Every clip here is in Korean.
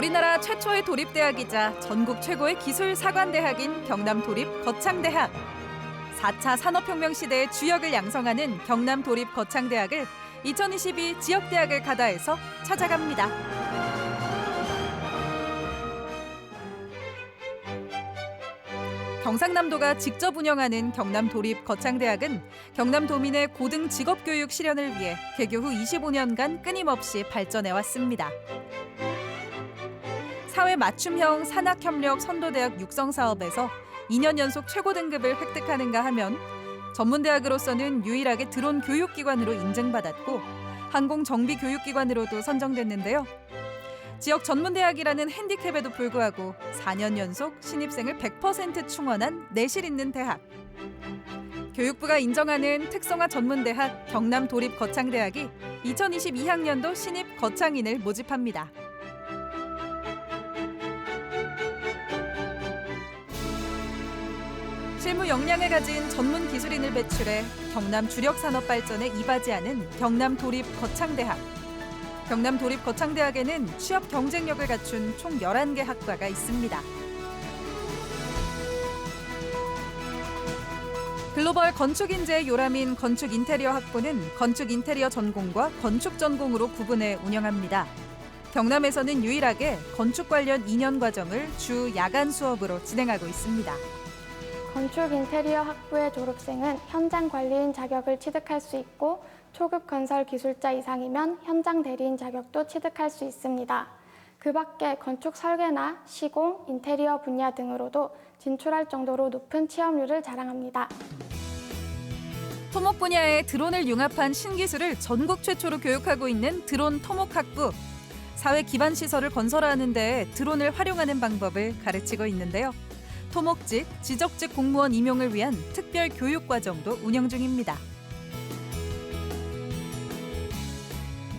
우리나라 최초의 도립대학이자 전국 최고의 기술 사관대학인 경남도립거창대학. 4차 산업혁명 시대의 주역을 양성하는 경남도립거창대학을 2022 지역대학을 가다에서 찾아갑니다. 경상남도가 직접 운영하는 경남도립거창대학은 경남도민의 고등 직업교육 실현을 위해 개교 후 25년간 끊임없이 발전해왔습니다. 사회 맞춤형 산학협력 선도대학 육성 사업에서 2년 연속 최고 등급을 획득하는가 하면 전문대학으로서는 유일하게 드론 교육기관으로 인증받았고 항공정비교육기관으로도 선정됐는데요. 지역 전문대학이라는 핸디캡에도 불구하고 4년 연속 신입생을 100% 충원한 내실 있는 대학. 교육부가 인정하는 특성화 전문대학 경남도립거창대학이 2022학년도 신입 거창인을 모집합니다. 실무 역량을 가진 전문 기술인을 배출해 경남 주력 산업 발전에 이바지하는 경남도립거창대학. 경남도립거창대학에는 취업 경쟁력을 갖춘 총 11개 학과가 있습니다. 글로벌 건축인재의 요람인 건축인테리어 학부는 건축인테리어 전공과 건축 전공으로 구분해 운영합니다. 경남에서는 유일하게 건축 관련 2년 과정을 주 야간 수업으로 진행하고 있습니다. 건축 인테리어 학부의 졸업생은 현장 관리인 자격을 취득할 수 있고 초급 건설 기술자 이상이면 현장 대리인 자격도 취득할 수 있습니다. 그 밖에 건축 설계나 시공, 인테리어 분야 등으로도 진출할 정도로 높은 취업률을 자랑합니다. 토목 분야에 드론을 융합한 신기술을 전국 최초로 교육하고 있는 드론 토목학부. 사회 기반 시설을 건설하는 데 드론을 활용하는 방법을 가르치고 있는데요. 토목직, 지적직 공무원 임용을 위한 특별 교육 과정도 운영 중입니다.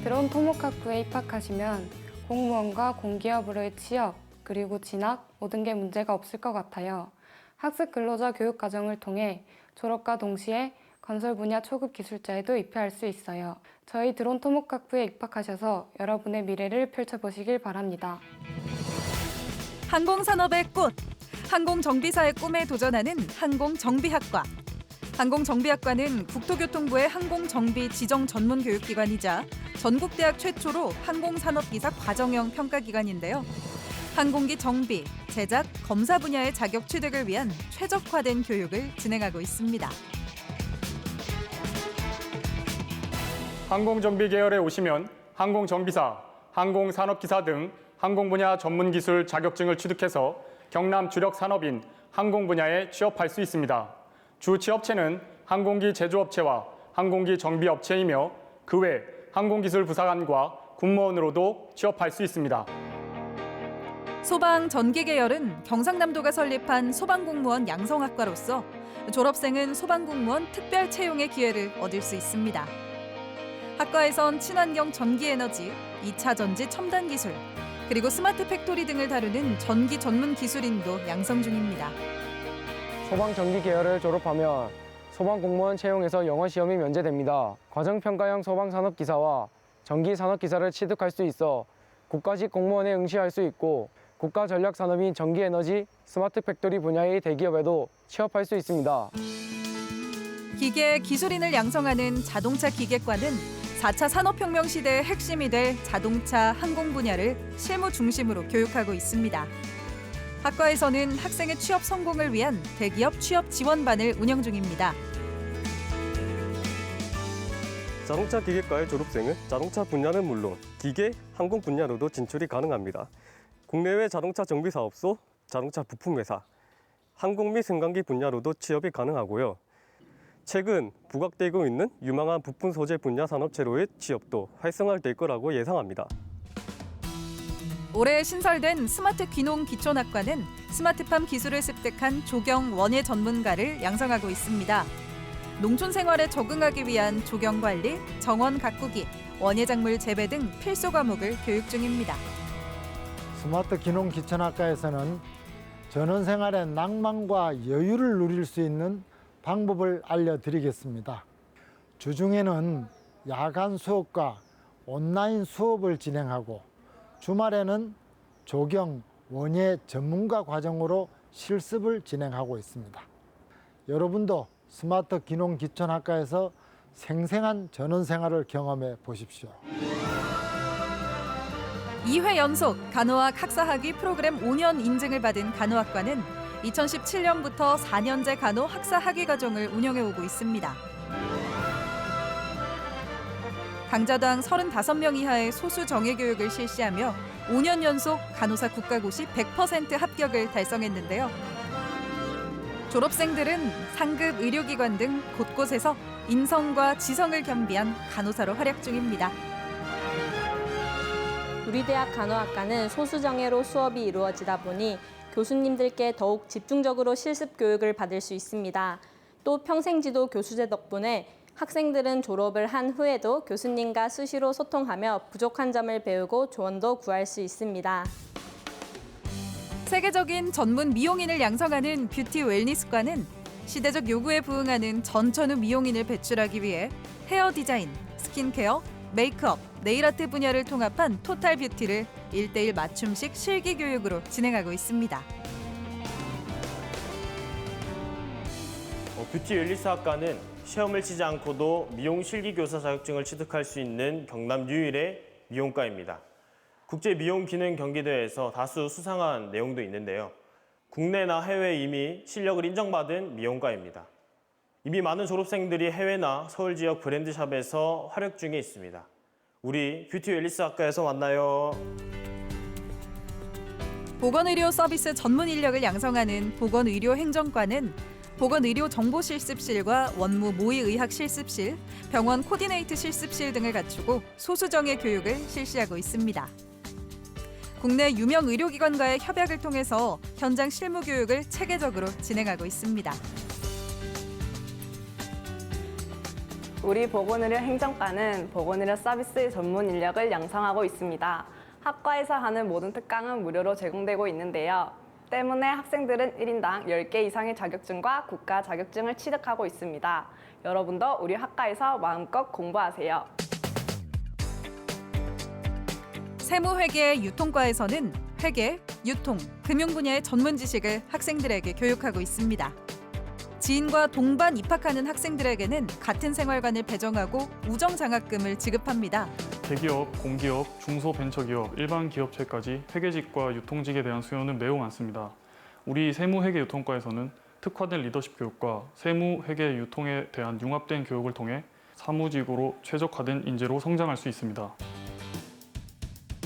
드론 토목학부에 입학하시면 공무원과 공기업으로의 취업, 그리고 진학 모든 게 문제가 없을 것 같아요. 학습 근로자 교육 과정을 통해 졸업과 동시에 건설 분야 초급 기술자에도 입회할 수 있어요. 저희 드론 토목학부에 입학하셔서 여러분의 미래를 펼쳐보시길 바랍니다. 항공산업의 꽃, 항공정비사의 꿈에 도전하는 항공정비학과. 항공정비학과는 국토교통부의 항공정비 지정 전문 교육기관이자 전국대학 최초로 항공산업기사 과정형 평가기관인데요. 항공기 정비, 제작, 검사 분야의 자격 취득을 위한 최적화된 교육을 진행하고 있습니다. 항공정비 계열에 오시면 항공정비사, 항공산업기사 등 항공 분야 전문기술 자격증을 취득해서 경남 주력 산업인 항공 분야에 취업할 수 있습니다. 주 취업체는 항공기 제조업체와 항공기 정비업체이며 그 외 항공기술부사관과 군무원으로도 취업할 수 있습니다. 소방 전기 계열은 경상남도가 설립한 소방공무원 양성학과로서 졸업생은 소방공무원 특별 채용의 기회를 얻을 수 있습니다. 학과에선 친환경 전기에너지, 2차 전지 첨단 기술, 그리고 스마트 팩토리 등을 다루는 전기 전문 기술인도 양성 중입니다. 소방 전기 계열을 졸업하면 소방 공무원 채용에서 영어 시험이 면제됩니다. 과정평가형 소방 산업기사와 전기 산업기사를 취득할 수 있어 국가직 공무원에 응시할 수 있고 국가 전략 산업인 전기에너지, 스마트 팩토리 분야의 대기업에도 취업할 수 있습니다. 기계 기술인을 양성하는 자동차 기계과는 4차 산업혁명 시대의 핵심이 될 자동차, 항공 분야를 실무 중심으로 교육하고 있습니다. 학과에서는 학생의 취업 성공을 위한 대기업 취업 지원반을 운영 중입니다. 자동차 기계과의 졸업생은 자동차 분야는 물론 기계, 항공 분야로도 진출이 가능합니다. 국내외 자동차 정비사업소, 자동차 부품회사, 항공 및 승강기 분야로도 취업이 가능하고요. 최근 부각되고 있는 유망한 부품 소재 분야 산업체로의 취업도 활성화될 거라고 예상합니다. 올해 신설된 스마트 귀농 기촌학과는 스마트팜 기술을 습득한 조경 원예 전문가를 양성하고 있습니다. 농촌 생활에 적응하기 위한 조경 관리, 정원 가꾸기, 원예 작물 재배 등 필수 과목을 교육 중입니다. 스마트 귀농 기촌학과에서는 전원생활의 낭만과 여유를 누릴 수 있는 방법을 알려드리겠습니다. 주중에는 야간 수업과 온라인 수업을 진행하고 주말에는 조경, 원예 전문가 과정으로 실습을 진행하고 있습니다. 여러분도 스마트 기농 기촌학과에서 생생한 전원 생활을 경험해 보십시오. 2회 연속 간호학 학사학위 프로그램 5년 인증을 받은 간호학과는 2017년부터 4년제 간호 학사 학위 과정을 운영해 오고 있습니다. 강자당 35명 이하의 소수 정예 교육을 실시하며 5년 연속 간호사 국가고시 100% 합격을 달성했는데요. 졸업생들은 상급 의료기관 등 곳곳에서 인성과 지성을 겸비한 간호사로 활약 중입니다. 우리 대학 간호학과는 소수정예로 수업이 이루어지다 보니 교수님들께 더욱 집중적으로 실습 교육을 받을 수 있습니다. 또 평생지도 교수제 덕분에 학생들은 졸업을 한 후에도 교수님과 수시로 소통하며 부족한 점을 배우고 조언도 구할 수 있습니다. 세계적인 전문 미용인을 양성하는 뷰티 웰니스과는 시대적 요구에 부응하는 전천후 미용인을 배출하기 위해 헤어 디자인, 스킨케어, 메이크업, 네일아트 분야를 통합한 토탈 뷰티를 1:1 맞춤식 실기 교육으로 진행하고 있습니다. 뷰티 웰니스 학과는 시험을 치지 않고도 미용 실기 교사 자격증을 취득할 수 있는 경남 유일의 미용과입니다. 국제 미용 기능 경기대회에서 다수 수상한 내용도 있는데요. 국내나 해외에 이미 실력을 인정받은 미용과입니다. 이미 많은 졸업생들이 해외나 서울 지역 브랜드샵에서 활약 중에 있습니다. 우리 뷰티 웰니스 학과에서 만나요. 보건의료 서비스 전문 인력을 양성하는 보건의료행정과는 보건의료정보실습실과 원무 모의의학 실습실, 병원 코디네이트 실습실 등을 갖추고 소수정예 교육을 실시하고 있습니다. 국내 유명 의료기관과의 협약을 통해서 현장 실무 교육을 체계적으로 진행하고 있습니다. 우리 보건의료 행정과는 보건의료 서비스 전문 인력을 양성하고 있습니다. 학과에서 하는 모든 특강은 무료로 제공되고 있는데요. 때문에 학생들은 1인당 10개 이상의 자격증과 국가 자격증을 취득하고 있습니다. 여러분도 우리 학과에서 마음껏 공부하세요. 세무회계 유통과에서는 회계, 유통, 금융 분야의 전문 지식을 학생들에게 교육하고 있습니다. 지인과 동반 입학하는 학생들에게는 같은 생활관을 배정하고 우정장학금을 지급합니다. 대기업, 공기업, 중소벤처기업, 일반 기업체까지 회계직과 유통직에 대한 수요는 매우 많습니다. 우리 세무회계유통과에서는 특화된 리더십 교육과 세무회계 유통에 대한 융합된 교육을 통해 사무직으로 최적화된 인재로 성장할 수 있습니다.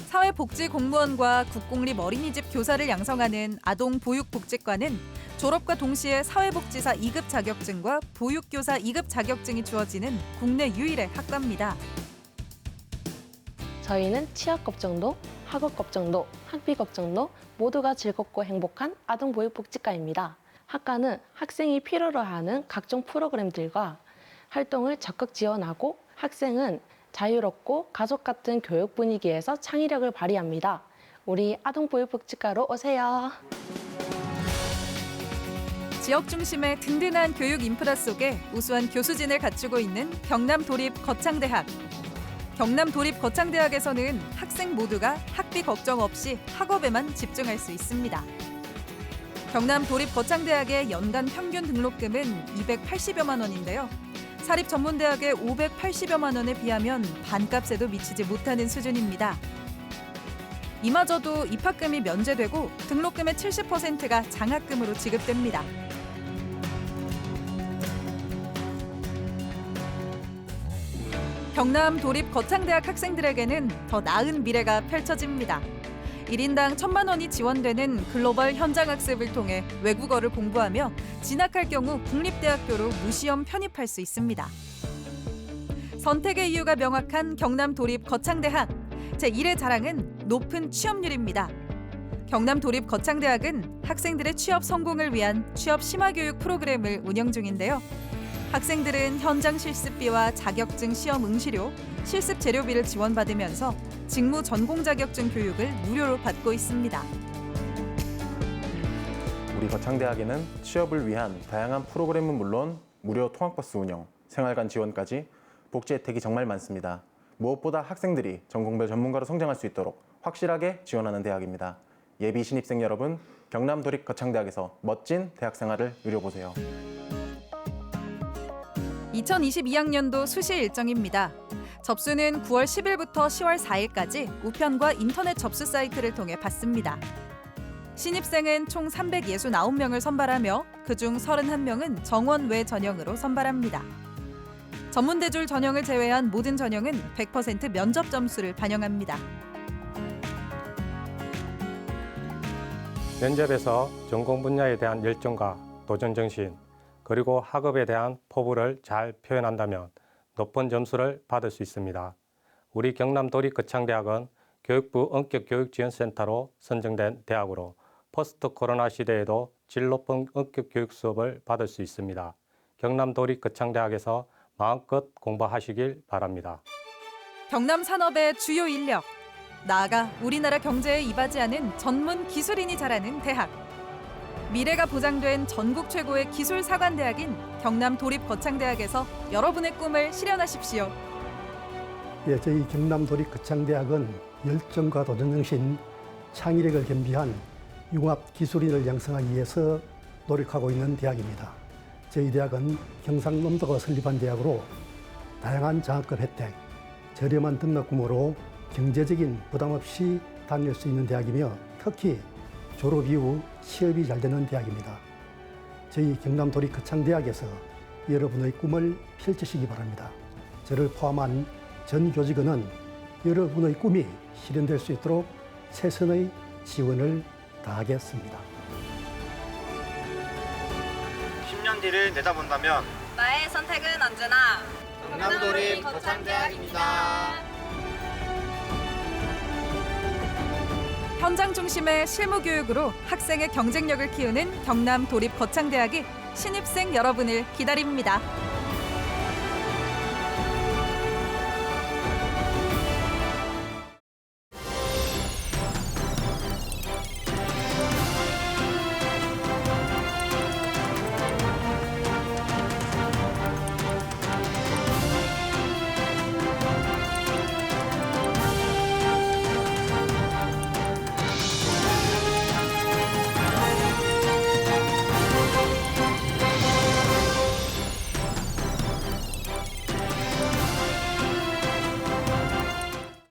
사회복지공무원과 국공립 어린이집 교사를 양성하는 아동보육복지과는 졸업과 동시에 사회복지사 2급 자격증과 보육교사 2급 자격증이 주어지는 국내 유일의 학과입니다. 저희는 취업 걱정도, 학업 걱정도, 학비 걱정도 모두가 즐겁고 행복한 아동보육복지과입니다. 학과는 학생이 필요로 하는 각종 프로그램들과 활동을 적극 지원하고 학생은 자유롭고 가족 같은 교육 분위기에서 창의력을 발휘합니다. 우리 아동보육복지과로 오세요. 지역 중심의 든든한 교육 인프라 속에 우수한 교수진을 갖추고 있는 경남도립거창대학. 경남도립거창대학에서는 학생 모두가 학비 걱정 없이 학업에만 집중할 수 있습니다. 경남도립거창대학의 연간 평균 등록금은 280여만 원인데요. 사립전문대학의 580여만 원에 비하면 반값에도 미치지 못하는 수준입니다. 이마저도 입학금이 면제되고 등록금의 70%가 장학금으로 지급됩니다. 경남도립거창대학 학생들에게는 더 나은 미래가 펼쳐집니다. 1인당 1,000만 원이 지원되는 글로벌 현장학습을 통해 외국어를 공부하며 진학할 경우 국립대학교로 무시험 편입할 수 있습니다. 선택의 이유가 명확한 경남도립거창대학. 제1의 자랑은 높은 취업률입니다. 경남도립거창대학은 학생들의 취업 성공을 위한 취업 심화교육 프로그램을 운영 중인데요. 학생들은 현장 실습비와 자격증 시험 응시료, 실습 재료비를 지원받으면서 직무 전공 자격증 교육을 무료로 받고 있습니다. 우리 거창대학에는 취업을 위한 다양한 프로그램은 물론 무료 통학버스 운영, 생활관 지원까지 복지 혜택이 정말 많습니다. 무엇보다 학생들이 전공별 전문가로 성장할 수 있도록 확실하게 지원하는 대학입니다. 예비 신입생 여러분, 경남도립거창대학에서 멋진 대학 생활을 누려보세요. 2022학년도 수시 일정입니다. 접수는 9월 10일부터 10월 4일까지 우편과 인터넷 접수 사이트를 통해 받습니다. 신입생은 총 369명을 선발하며 그중 31명은 정원 외 전형으로 선발합니다. 전문대졸 전형을 제외한 모든 전형은 100% 면접 점수를 반영합니다. 면접에서 전공 분야에 대한 열정과 도전 정신, 그리고 학업에 대한 포부를 잘 표현한다면 높은 점수를 받을 수 있습니다. 우리 경남도립거창대학은 교육부 원격교육지원센터로 선정된 대학으로 포스트 코로나 시대에도 질 높은 원격교육 수업을 받을 수 있습니다. 경남도립거창대학에서 마음껏 공부하시길 바랍니다. 경남 산업의 주요 인력, 나아가 우리나라 경제에 이바지하는 전문 기술인이 자라는 대학. 미래가 보장된 전국 최고의 기술 사관대학인 경남도립거창대학에서 여러분의 꿈을 실현하십시오. 예, 저희 경남도립거창대학은 열정과 도전정신, 창의력을 겸비한 융합 기술인을 양성하기 위해서 노력하고 있는 대학입니다. 저희 대학은 경상남도가 설립한 대학으로 다양한 장학금 혜택, 저렴한 등록금으로 경제적인 부담 없이 다닐 수 있는 대학이며 특히 졸업 이후 취업이 잘 되는 대학입니다. 저희 경남도립거창대학에서 여러분의 꿈을 펼치시기 바랍니다. 저를 포함한 전 교직원은 여러분의 꿈이 실현될 수 있도록 최선의 지원을 다하겠습니다. 10년 뒤를 내다본다면 나의 선택은 언제나 경남도립거창대학입니다. 현장 중심의 실무 교육으로 학생의 경쟁력을 키우는 경남도립거창대학이 신입생 여러분을 기다립니다.